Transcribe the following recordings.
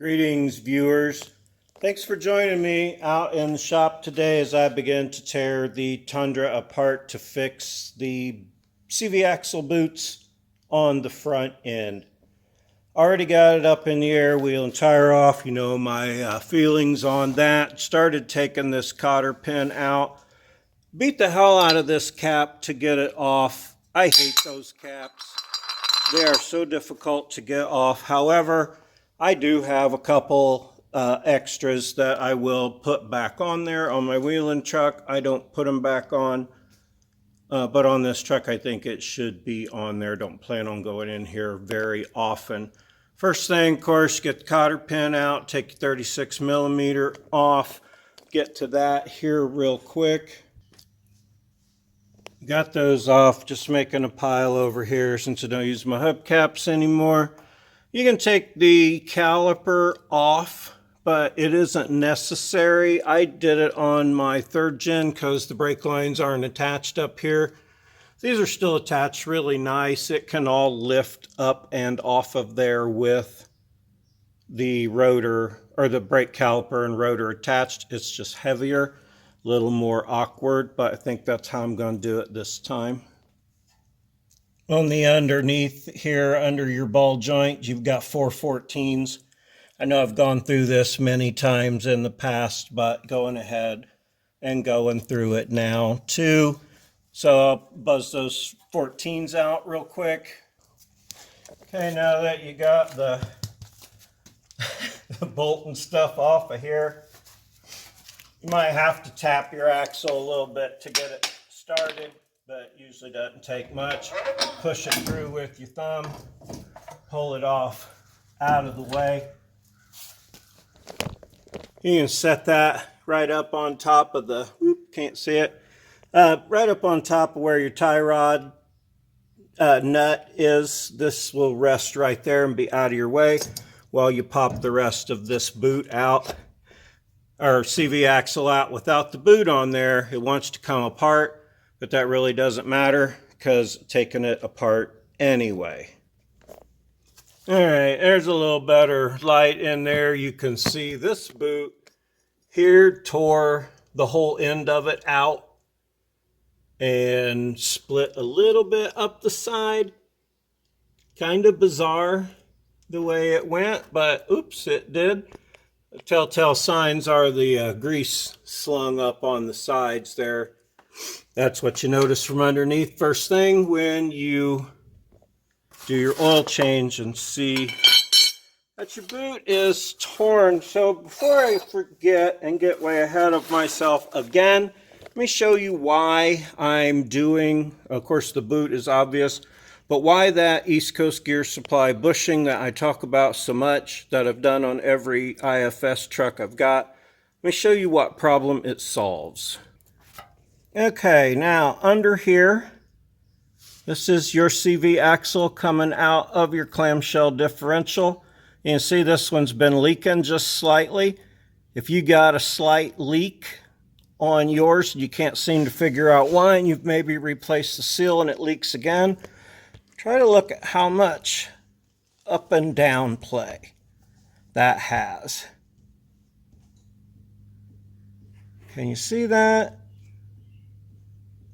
Greetings, viewers. Thanks for joining me out in the shop today as I begin to tear the Tundra apart to fix the CV axle boots on the front end. Already got it up in the air, wheel and tire off. You know my feelings on that. Started taking this cotter pin out. Beat the hell out of this cap to get it off. I hate those caps. They are so difficult to get off. However, I do have a couple extras that I will put back on there. On my wheeling truck, I don't put them back on. But on this truck, I think it should be on there. Don't plan on going in here very often. First thing, of course, get the cotter pin out. Take your 36 millimeter off. Get to that here real quick. Got those off. Just making a pile over here since I don't use my hubcaps anymore. You can take the caliper off, but it isn't necessary. I did it on my 3rd gen because the brake lines aren't attached up here. These are still attached really nice. It can all lift up and off of there with the rotor or the brake caliper and rotor attached. It's just heavier, a little more awkward, but I think that's how I'm going to do it this time. On the underneath here, under your ball joint, you've got 414s. I know I've gone through this many times in the past, but going ahead and going through it now too. So I'll buzz those 14s out real quick. Okay, now that you got the bolt and stuff off of here, you might have to tap your axle a little bit to get it started, but it usually doesn't take much. Push it through with your thumb, pull it off out of the way. You can set that right up on top of the, can't see it, right up on top of where your tie rod nut is. This will rest right there and be out of your way while you pop the rest of this boot out, or CV axle out without the boot on there. It wants to come apart, but that really doesn't matter because taking it apart anyway. All right, there's a little better light in there. You can see this boot here tore the whole end of it out and split a little bit up the side. Kind of bizarre the way it went, but oops, it did. The telltale signs are the grease slung up on the sides there. That's what you notice from underneath first thing when you do your oil change and see that your boot is torn. So before I forget and get way ahead of myself again, let me show you why I'm doing, of course the boot is obvious, but why that East Coast Gear Supply bushing that I talk about so much, that I've done on every IFS truck I've got. Let me show you what problem it solves. Okay, now under here, this is your CV axle coming out of your clamshell differential. You can see this one's been leaking just slightly. If you got a slight leak on yours, you can't seem to figure out why, and you've maybe replaced the seal and it leaks again, try to look at how much up and down play that has. Can you see that?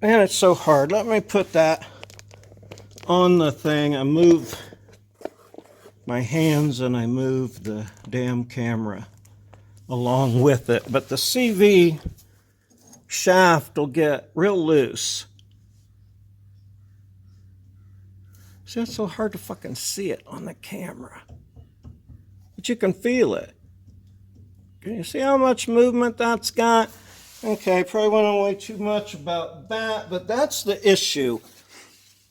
Man, it's so hard. Let me put that on the thing. I move my hands and I move the damn camera along with it. But the CV shaft will get real loose. See, it's so hard to fucking see it on the camera. But you can feel it. Can you see how much movement that's got? Okay, probably went on way too much about that, but that's the issue.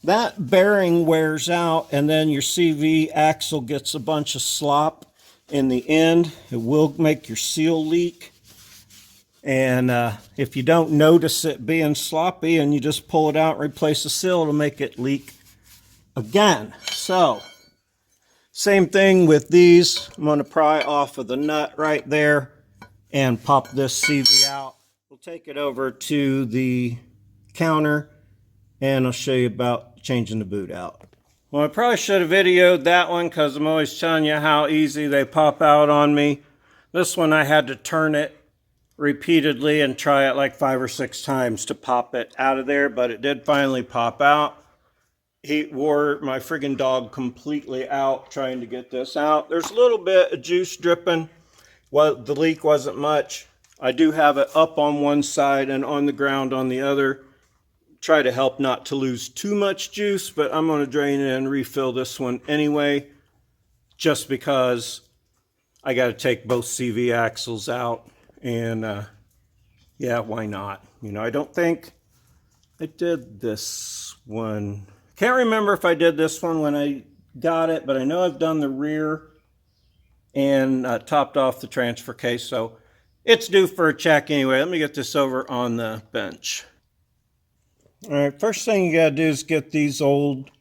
That bearing wears out, and then your CV axle gets a bunch of slop in the end. It will make your seal leak. And if you don't notice it being sloppy and you just pull it out and replace the seal, it'll make it leak again. So, same thing with these. I'm going to pry off of the nut right there and pop this CV out. We'll take it over to the counter and I'll show you about changing the boot out. Well, I probably should have videoed that one because I'm always telling you how easy they pop out on me. This one I had to turn it repeatedly and try it like 5 or 6 times to pop it out of there, but it did finally pop out. He wore my friggin' dog completely out trying to get this out. There's a little bit of juice dripping. Well, the leak wasn't much. I do have it up on one side and on the ground on the other. Try to help not to lose too much juice, but I'm going to drain it and refill this one anyway, just because I got to take both CV axles out. And yeah, why not? You know, I don't think I did this one. Can't remember if I did this one when I got it, but I know I've done the rear and topped off the transfer case, so it's due for a check anyway. Let me get this over on the bench. All right, first thing you gotta do is get these old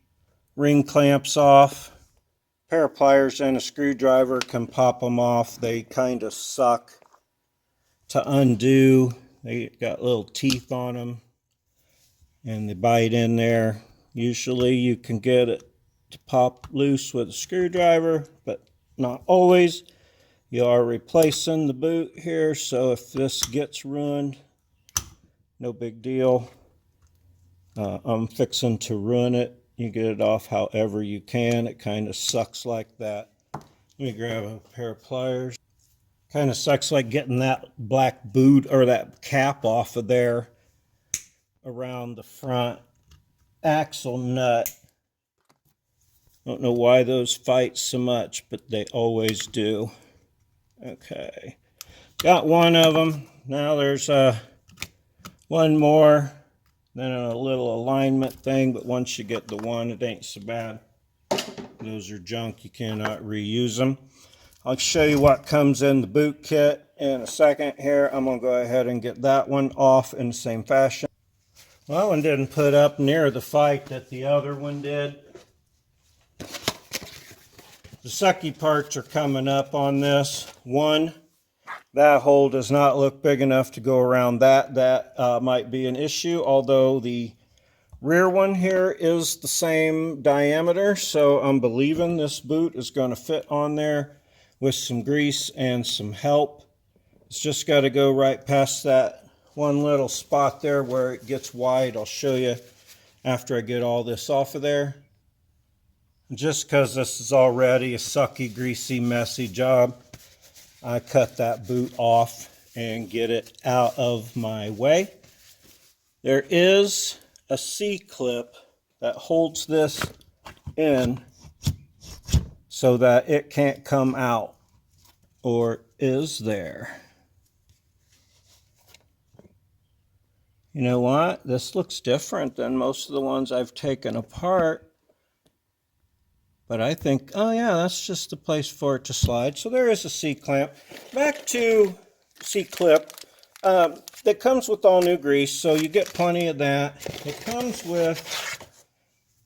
ring clamps off. A pair of pliers and a screwdriver can pop them off. They kind of suck to undo. They got little teeth on them and they bite in there. Usually you can get it to pop loose with a screwdriver, but not always. You are replacing the boot here, so if this gets ruined, no big deal. I'm fixing to ruin it. You get it off however you can. It kind of sucks like that. Let me grab a pair of pliers. Kind of sucks like getting that black boot or that cap off of there around the front axle nut. Don't know why those fight so much, but they always do. Okay, got one of them. Now there's one more, then a little alignment thing, but once you get the one, it ain't so bad. Those are junk, you cannot reuse them. I'll show you what comes in the boot kit in a second here. I'm gonna go ahead and get that one off in the same fashion. Well, that one didn't put up near the fight that the other one did. The sucky parts are coming up on this. One, that hole does not look big enough to go around that. That might be an issue, although the rear one here is the same diameter, so I'm believing this boot is going to fit on there with some grease and some help. It's just got to go right past that one little spot there where it gets wide. I'll show you after I get all this off of there. Just because this is already a sucky, greasy, messy job, I cut that boot off and get it out of my way. There is a C-clip that holds this in so that it can't come out, or is there? You know what? This looks different than most of the ones I've taken apart. But I think, oh yeah, that's just the place for it to slide. So there is a C-clamp. Back to C-clip. That comes with all new grease, so you get plenty of that. It comes with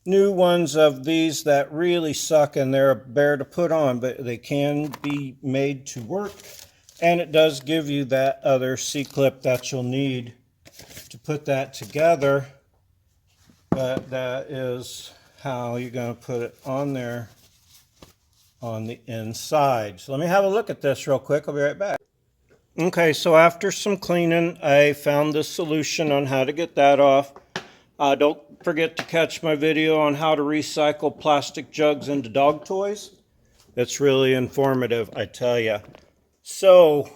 new ones of these that really suck, and they're a bear to put on, but they can be made to work. And it does give you that other C-clip that you'll need to put that together. But that is how you're going to put it on there on the inside. So let me have a look at this real quick. I'll be right back. Okay, so after some cleaning, I found the solution on how to get that off. Don't forget to catch my video on how to recycle plastic jugs into dog toys. It's really informative, I tell you. So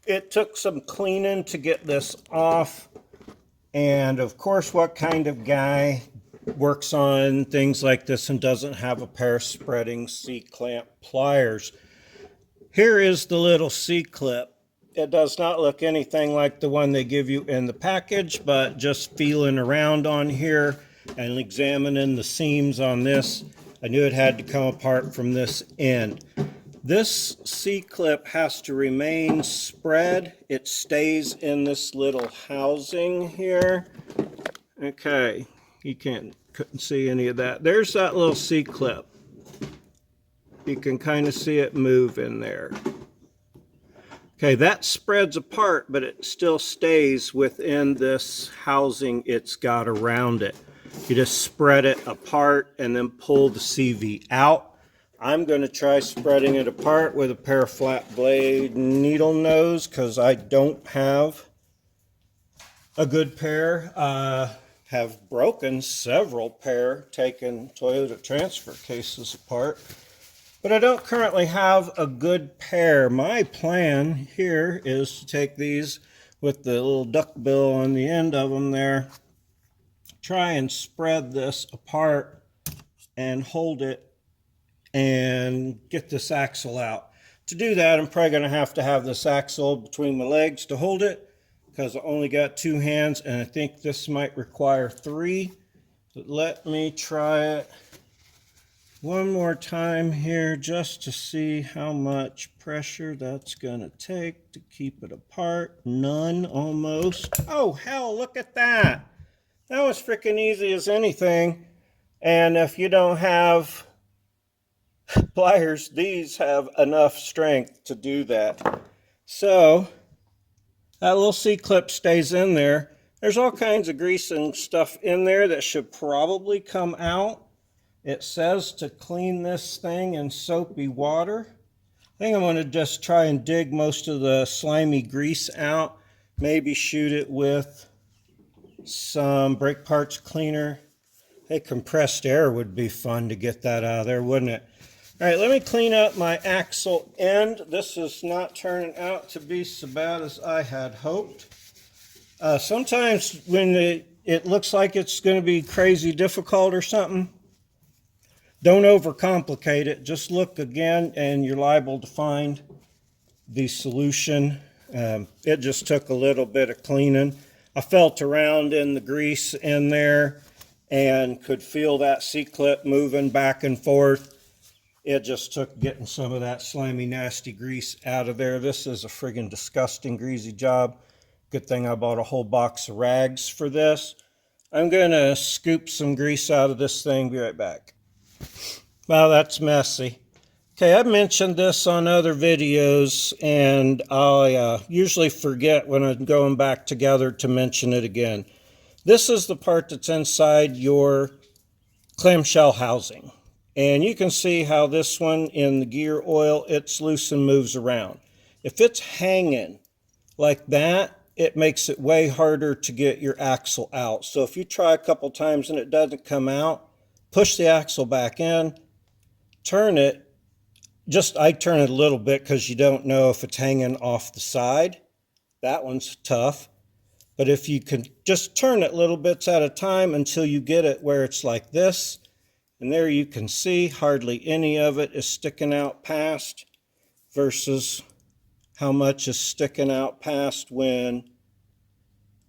it took some cleaning to get this off. And of course, what kind of guy works on things like this and doesn't have a pair of spreading C-clamp pliers? Here is the little C-clip. It does not look anything like the one they give you in the package, but just feeling around on here and examining the seams on this, I knew it had to come apart from this end. This C-clip has to remain spread. It stays in this little housing here. Okay, you couldn't see any of that. There's that little C-clip. You can kind of see it move in there. Okay, that spreads apart, but it still stays within this housing it's got around it. You just spread it apart and then pull the CV out. I'm going to try spreading it apart with a pair of flat blade needle nose because I don't have a good pair. Have broken several pair, taken Toyota transfer cases apart, but I don't currently have a good pair. My plan here is to take these with the little duck bill on the end of them there, try and spread this apart and hold it and get this axle out. To do that, I'm probably going to have this axle between my legs to hold it, because I only got 2 hands, and I think this might require 3. But let me try it one more time here just to see how much pressure that's going to take to keep it apart. None, almost. Oh, hell, look at that. That was freaking easy as anything. And if you don't have pliers, these have enough strength to do that. So that little C-clip stays in there. There's all kinds of grease and stuff in there that should probably come out. It says to clean this thing in soapy water. I think I'm going to just try and dig most of the slimy grease out. Maybe shoot it with some brake parts cleaner. Hey, compressed air would be fun to get that out of there, wouldn't it? All right, let me clean up my axle end. This is not turning out to be so bad as I had hoped. Sometimes when it looks like it's going to be crazy difficult or something, don't overcomplicate it. Just look again and you're liable to find the solution. It just took a little bit of cleaning. I felt around in the grease in there and could feel that C-clip moving back and forth. It just took getting some of that slimy, nasty grease out of there. This is a friggin' disgusting, greasy job. Good thing I bought a whole box of rags for this. I'm going to scoop some grease out of this thing. Be right back. Wow, that's messy. Okay, I've mentioned this on other videos, and I usually forget when I'm going back together to mention it again. This is the part that's inside your clamshell housing. And you can see how this one in the gear oil, it's loose and moves around. If it's hanging like that, it makes it way harder to get your axle out. So if you try a couple times and it doesn't come out, push the axle back in, turn it. I turn it a little bit because you don't know if it's hanging off the side. That one's tough. But if you can just turn it little bits at a time until you get it where it's like this, and there you can see hardly any of it is sticking out past versus how much is sticking out past when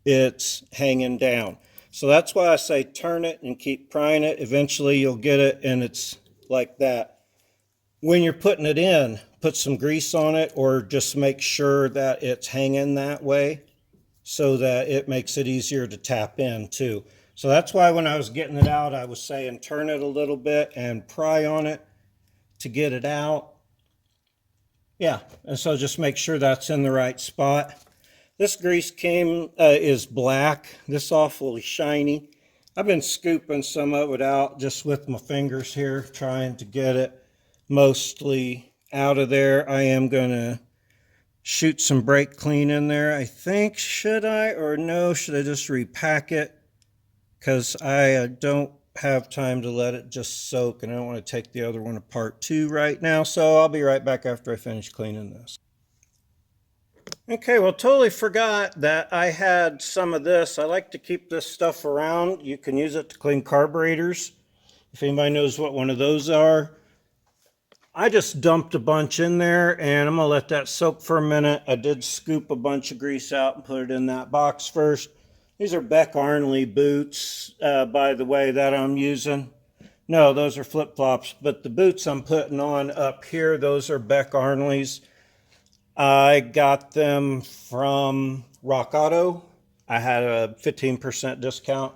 it's hanging down. So that's why I say turn it and keep prying it. Eventually you'll get it and it's like that. When you're putting it in, put some grease on it or just make sure that it's hanging that way so that it makes it easier to tap in too. So that's why when I was getting it out, I was saying turn it a little bit and pry on it to get it out. Yeah, and so just make sure that's in the right spot. This grease is black. This awfully shiny. I've been scooping some of it out just with my fingers here, trying to get it mostly out of there. I am going to shoot some brake clean in there, I think. Should I or no? Should I just repack it? Because I don't have time to let it just soak, and I don't want to take the other one apart too right now. So I'll be right back after I finish cleaning this. Okay, well, totally forgot that I had some of this. I like to keep this stuff around. You can use it to clean carburetors, if anybody knows what one of those are. I just dumped a bunch in there, and I'm going to let that soak for a minute. I did scoop a bunch of grease out and put it in that box first. These are Beck Arnley boots, by the way, that I'm using. No, those are flip-flops, but the boots I'm putting on up here, those are Beck Arnleys. I got them from Rock Auto. I had a 15% discount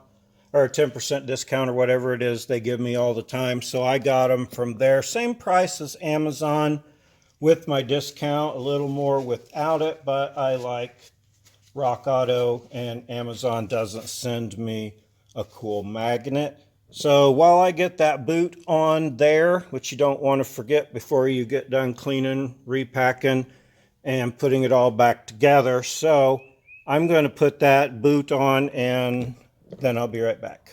or a 10% discount or whatever it is they give me all the time. So I got them from there. Same price as Amazon with my discount, a little more without it, but I like Rock Auto, and Amazon doesn't send me a cool magnet. So while I get that boot on there, which you don't want to forget before you get done cleaning, repacking, and putting it all back together. So I'm going to put that boot on and then I'll be right back.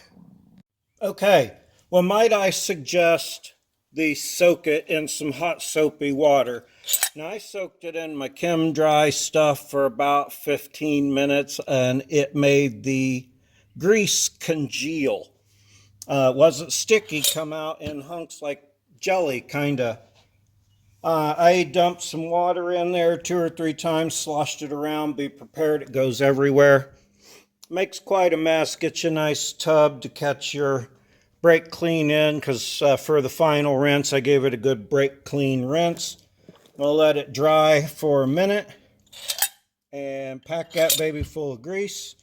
Okay, well, might I suggest the soak it in some hot soapy water. Now I soaked it in my Chem Dry stuff for about 15 minutes and it made the grease congeal. It wasn't sticky, come out in hunks like jelly, kind of. I dumped some water in there 2 or 3 times, sloshed it around, be prepared, it goes everywhere. Makes quite a mess. Get you a nice tub to catch your brake clean in, because for the final rinse, I gave it a good brake clean rinse. I'll let it dry for a minute and pack that baby full of grease.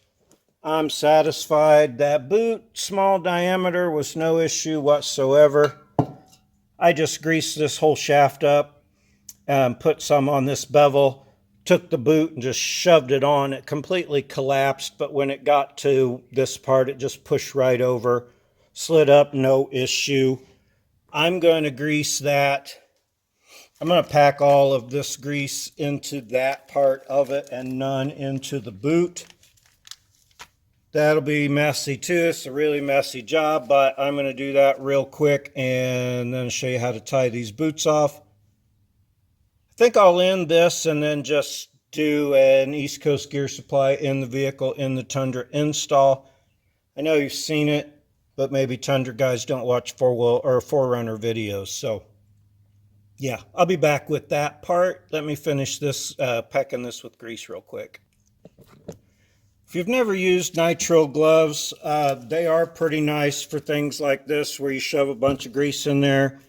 I'm satisfied. That boot, small diameter, was no issue whatsoever. I just greased this whole shaft up and put some on this bevel, took the boot and just shoved it on. It completely collapsed, but when it got to this part, it just pushed right over, slid up, no issue. I'm going to grease that. I'm going to pack all of this grease into that part of it and none into the boot. That'll be messy too. It's a really messy job, but I'm going to do that real quick and then show you how to tie these boots off. I think I'll end this and then just do an East Coast Gear Supply in the vehicle in the Tundra install. I know you've seen it, but maybe Tundra guys don't watch 4-wheel or 4Runner videos. So yeah, I'll be back with that part. Let me finish this, packing this with grease real quick. If you've never used nitrile gloves, they are pretty nice for things like this where you shove a bunch of grease in there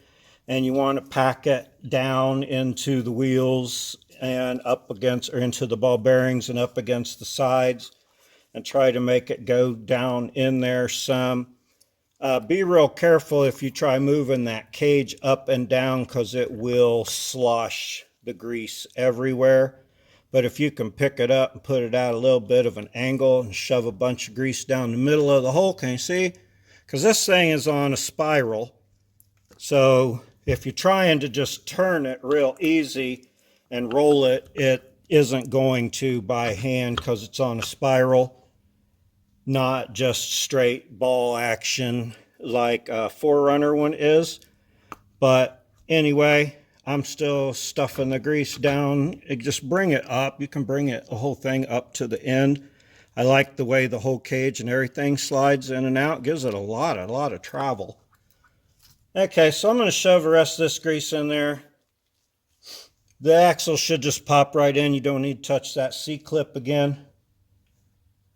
and you want to pack it down into the wheels and up against, or into the ball bearings and up against the sides, and try to make it go down in there some. Be real careful if you try moving that cage up and down, because it will slosh the grease everywhere. But if you can pick it up and put it at a little bit of an angle and shove a bunch of grease down the middle of the hole, can you see? Because this thing is on a spiral. So if you're trying to just turn it real easy and roll it, it isn't going to by hand because it's on a spiral. Not just straight ball action like a 4Runner one is. But anyway, I'm still stuffing the grease down. Just bring it up. You can bring it, the whole thing up to the end. I like the way the whole cage and everything slides in and out. Gives it a lot of travel. Okay, so I'm going to shove the rest of this grease in there. The axle should just pop right in. You don't need to touch that C-clip again.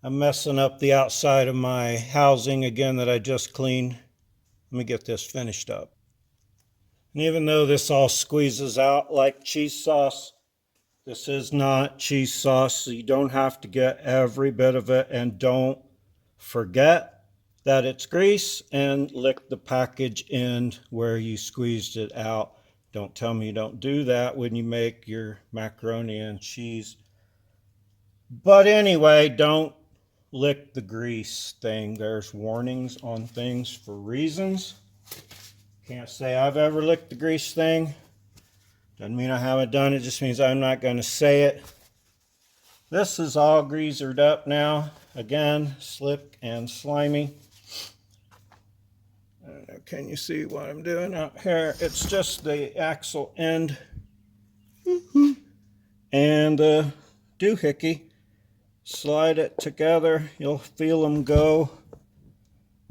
I'm messing up the outside of my housing again that I just cleaned. Let me get this finished up. And even though this all squeezes out like cheese sauce, this is not cheese sauce, so you don't have to get every bit of it. And don't forget that it's grease and lick the package end where you squeezed it out. Don't tell me you don't do that when you make your macaroni and cheese. But anyway, don't lick the grease thing. There's warnings on things for reasons. Can't say I've ever licked the grease thing. Doesn't mean I haven't done it, just means I'm not going to say it. This is all greasered up now. Again, slick and slimy. I don't know, can you see what I'm doing out here? It's just the axle end and the doohickey. Slide it together. You'll feel them go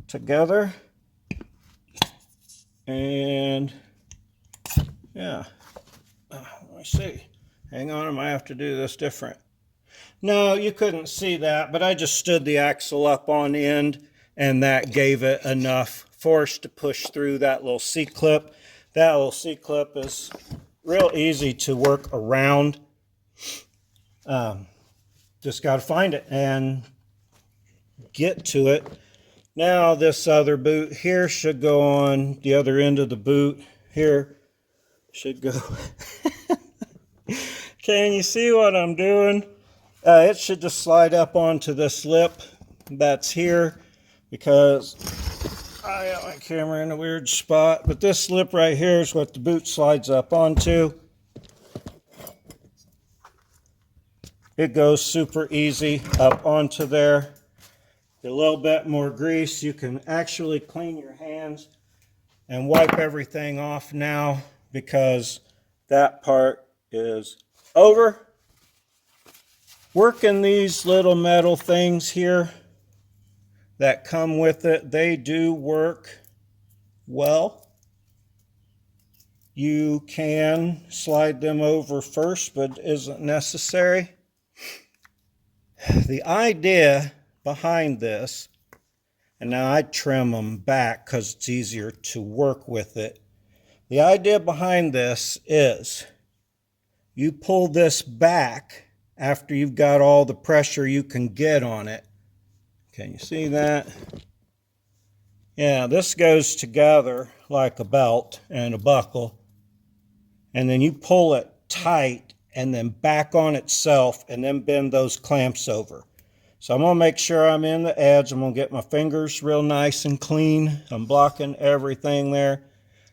together. And yeah, let me see. Hang on, I might have to do this different. No, you couldn't see that, but I just stood the axle up on end and that gave it enough force to push through that little C-clip. That little C-clip is real easy to work around. Just got to find it and get to it. Now this other boot here should go on the other end of the boot. Here should go. Can you see what I'm doing? It should just slide up onto this lip that's here. because I got my camera in a weird spot. But this lip right here is what the boot slides up onto. It goes super easy up onto there. A little bit more grease. You can actually clean your hands and wipe everything off now because that part is over. Working these little metal things here that come with it, they do work well. You can slide them over first, but it isn't necessary. The idea behind this, and now I trim them back because it's easier to work with it. The idea behind this is you pull this back after you've got all the pressure you can get on it. Can you see that? Yeah, this goes together like a belt and a buckle. And then you pull it tight and then back on itself and then bend those clamps over. So I'm going to make sure I'm in the edge. I'm going to get my fingers real nice and clean. I'm blocking everything there.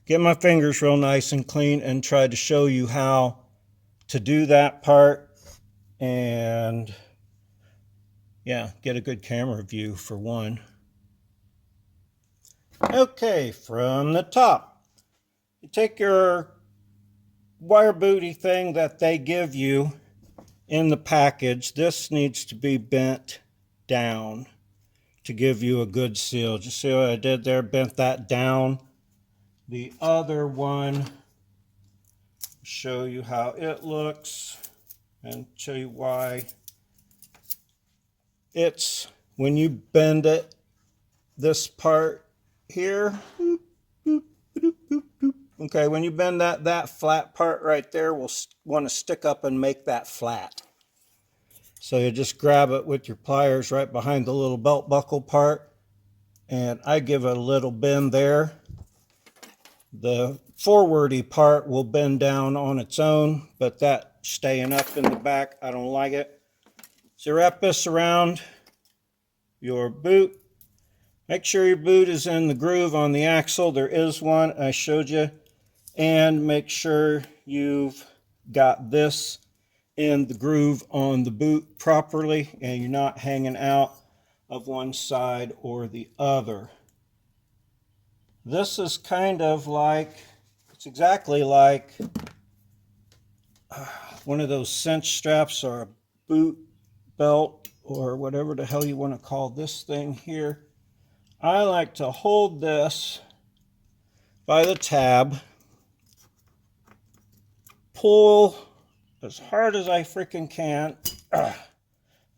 Get my fingers real nice and clean and try to show you how to do that part. And yeah, get a good camera view for one. Okay, from the top, you take your wire booty thing that they give you in the package. This needs to be bent down to give you a good seal. Just see what I did there? Bent that down. The other one, show you how it looks and show you why. It's when you bend it, this part here, okay, when you bend that flat part right there will want to stick up and make that flat. So you just grab it with your pliers right behind the little belt buckle part, and I give it a little bend there. The forwardy part will bend down on its own, but that staying up in the back, I don't like it. So wrap this around your boot. Make sure your boot is in the groove on the axle. There is one, I showed you. And make sure you've got this in the groove on the boot properly and you're not hanging out of one side or the other. This is kind of like, it's exactly like one of those cinch straps or a boot belt or whatever the hell you want to call this thing here. I like to hold this by the tab, pull as hard as I freaking can, and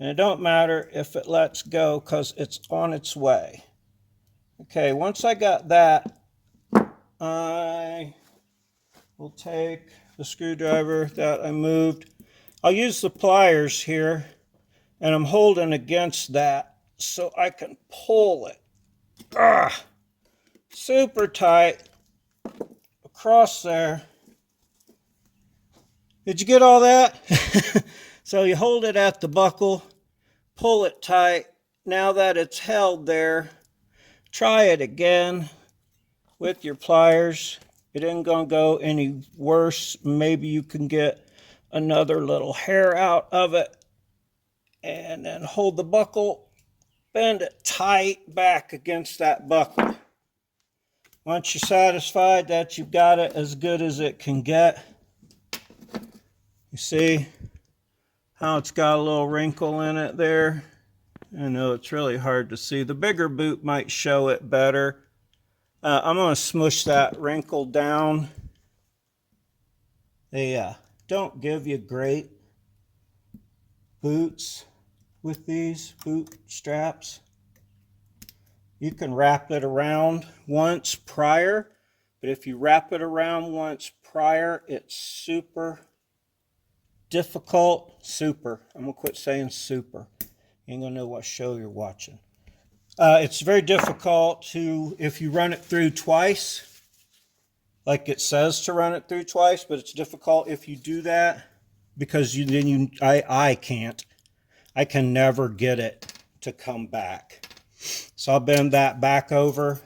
it don't matter if it lets go because it's on its way. Okay, once I got that, I will take the screwdriver that I moved. I'll use the pliers here, and I'm holding against that so I can pull it. Super tight across there. Did you get all that? So you hold it at the buckle, pull it tight. Now that it's held there, try it again with your pliers. It ain't gonna go any worse. Maybe you can get another little hair out of it. And then hold the buckle, bend it tight back against that buckle. Once you're satisfied that you've got it as good as it can get, you see how it's got a little wrinkle in it there? I know it's really hard to see. The bigger boot might show it better. I'm going to smush that wrinkle down. They don't give you great boots with these boot straps. You can wrap it around once prior, but if you wrap it around once prior, it's super difficult. I'm going to quit saying super. You ain't going to know what show you're watching. It's very difficult if you run it through twice, like it says to run it through twice, but it's difficult if you do that because I can never get it to come back. So I'll bend that back over.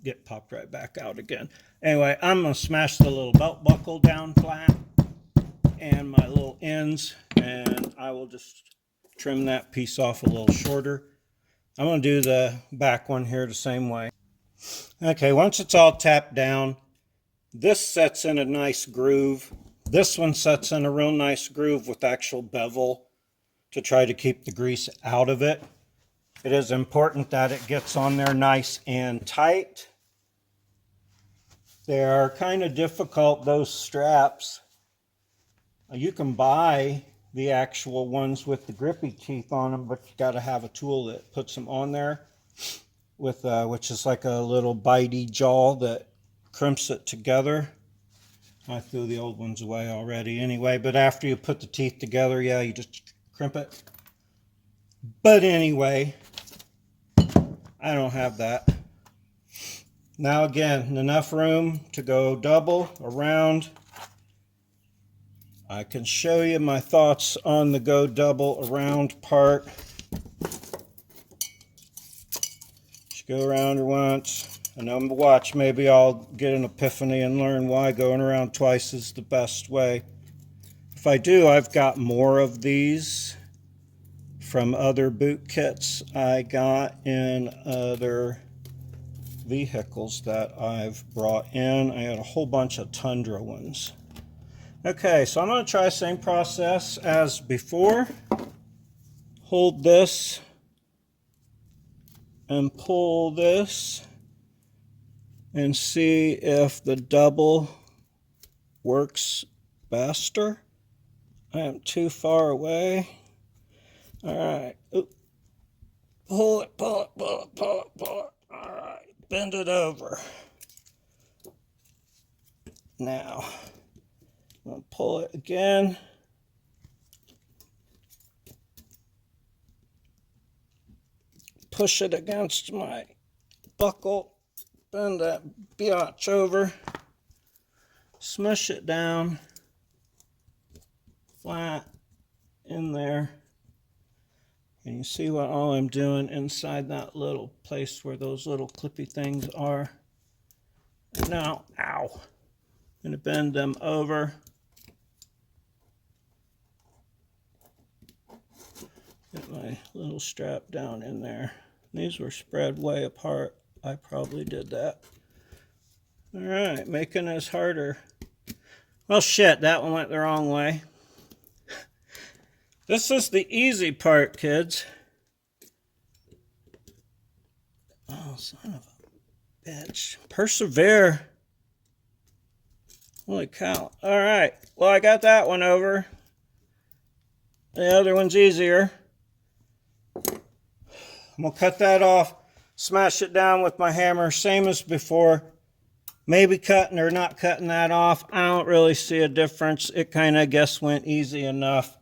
Get popped right back out again. Anyway, I'm going to smash the little belt buckle down flat and my little ends, and I will just trim that piece off a little shorter. I'm going to do the back one here the same way. Okay, once it's all tapped down, this sets in a nice groove. This one sets in a real nice groove with actual bevel to try to keep the grease out of it. It is important that it gets on there nice and tight. They are kind of difficult, those straps. You can buy the actual ones with the grippy teeth on them, but you got to have a tool that puts them on there with which is like a little bitey jaw that crimps it together. I threw the old ones away already anyway, but after you put the teeth together, yeah, you just crimp it. But anyway, I don't have that. Now again, enough room to go double around. I can show you my thoughts on the go double around part. Just go around her once, and I'm gonna watch. Maybe I'll get an epiphany and learn why going around twice is the best way. If I do, I've got more of these from other boot kits I got in other vehicles that I've brought in. I had a whole bunch of Tundra ones. Okay, so I'm going to try the same process as before. Hold this and pull this and see if the double works faster. I am too far away. All right. Oop. Pull it, pull it, pull it, pull it, pull it. All right. Bend it over. Now, I'm going to pull it again. Push it against my buckle. Bend that biatch over. Smush it down. Flat in there. And you see what all I'm doing inside that little place where those little clippy things are. Now, ow. I'm going to bend them over. Get my little strap down in there. These were spread way apart. I probably did that. All right, making this harder. Well, shit, that one went the wrong way. This is the easy part, kids. Oh, son of a bitch. Persevere. Holy cow. All right. Well, I got that one over. The other one's easier. I'm going to cut that off. Smash it down with my hammer. Same as before. Maybe cutting or not cutting that off. I don't really see a difference. It kind of, I guess, went easy enough.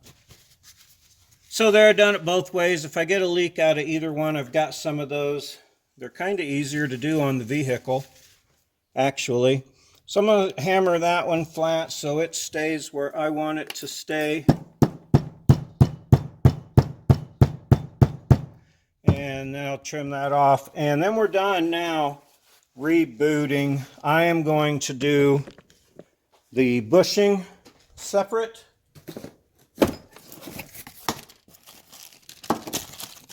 So there, I've done it both ways. If I get a leak out of either one, I've got some of those. They're kind of easier to do on the vehicle, actually. So I'm going to hammer that one flat so it stays where I want it to stay. And then I'll trim that off. And then we're done now rebooting. I am going to do the bushing separate.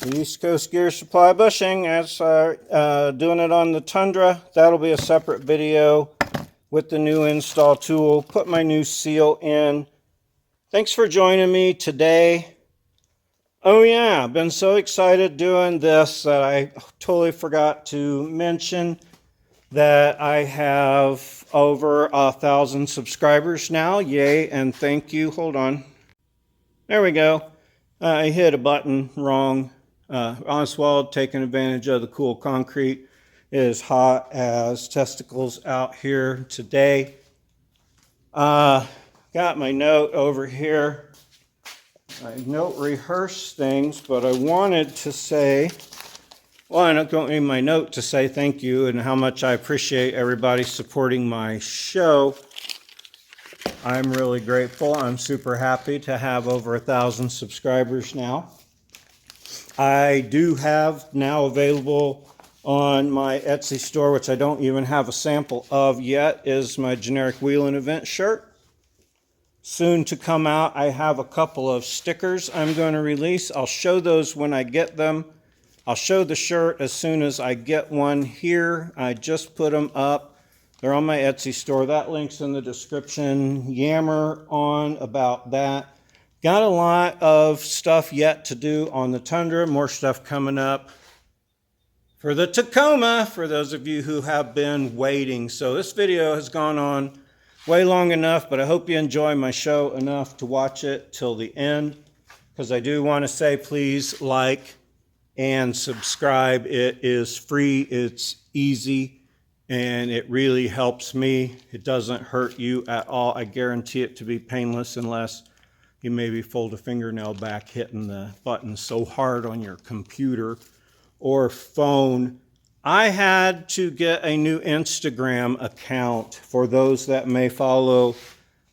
The East Coast Gear Supply bushing, as doing it on the Tundra. That'll be a separate video with the new install tool. Put my new seal in. Thanks for joining me today. Oh yeah, I've been so excited doing this that I totally forgot to mention that I have over 1,000 subscribers now. Yay and thank you. Hold on. There we go. I hit a button wrong. Oswald taking advantage of the cool concrete. It is hot as testicles out here today. Got my note over here. I note rehearse things, but I wanted to say, well, I don't need my note to say thank you and how much I appreciate everybody supporting my show. I'm really grateful. I'm super happy to have over 1,000 subscribers now. I do have now available on my Etsy store, which I don't even have a sample of yet, is my generic wheeling event shirt. Soon to come out, I have a couple of stickers I'm going to release. I'll show those when I get them. I'll show the shirt as soon as I get one here. I just put them up. They're on my Etsy store. That link's in the description. Yammer on about that. Got a lot of stuff yet to do on the Tundra. More stuff coming up for the Tacoma, for those of you who have been waiting. So this video has gone on way long enough, but I hope you enjoy my show enough to watch it till the end, because I do want to say please like and subscribe. It is free, it's easy, and it really helps me. It doesn't hurt you at all. I guarantee it to be painless, unless you maybe fold a fingernail back hitting the button so hard on your computer or phone. I had to get a new Instagram account. For those that may follow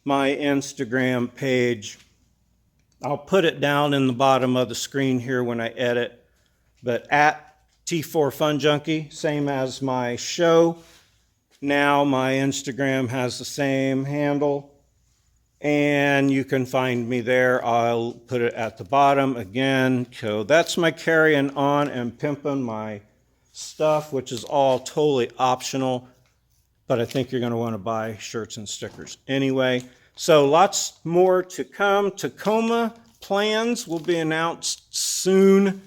my Instagram page, I'll put it down in the bottom of the screen here when I edit. But at T4 Funjunkie, same as my show. Now my Instagram has the same handle, and you can find me there. I'll put it at the bottom again. So that's my carrying on and pimping my stuff, which is all totally optional, but I think you're going to want to buy shirts and stickers anyway. So lots more to come. Tacoma plans will be announced soon.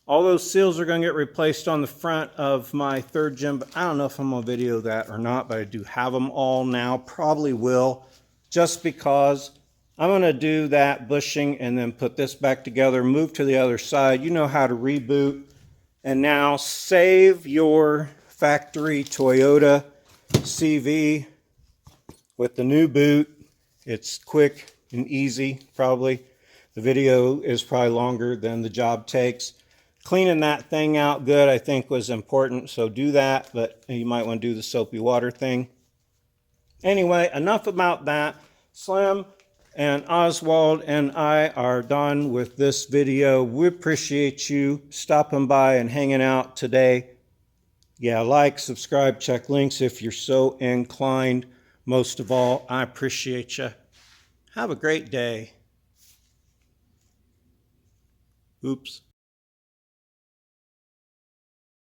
All those seals are going to get replaced on the front of my third gym, but I don't know if I'm going to video that or not, but I do have them all now. Probably will, just because I'm going to do that bushing and then put this back together, move to the other side. You know how to reboot. And now save your factory Toyota CV with the new boot. It's quick and easy, probably. The video is probably longer than the job takes. Cleaning that thing out good, I think, was important, so do that, but you might want to do the soapy water thing. Anyway, enough about that. Slim and Oswald and I are done with this video. We appreciate you stopping by and hanging out today. Yeah, like, subscribe, check links if you're so inclined. Most of all, I appreciate you. Have a great day. Oops.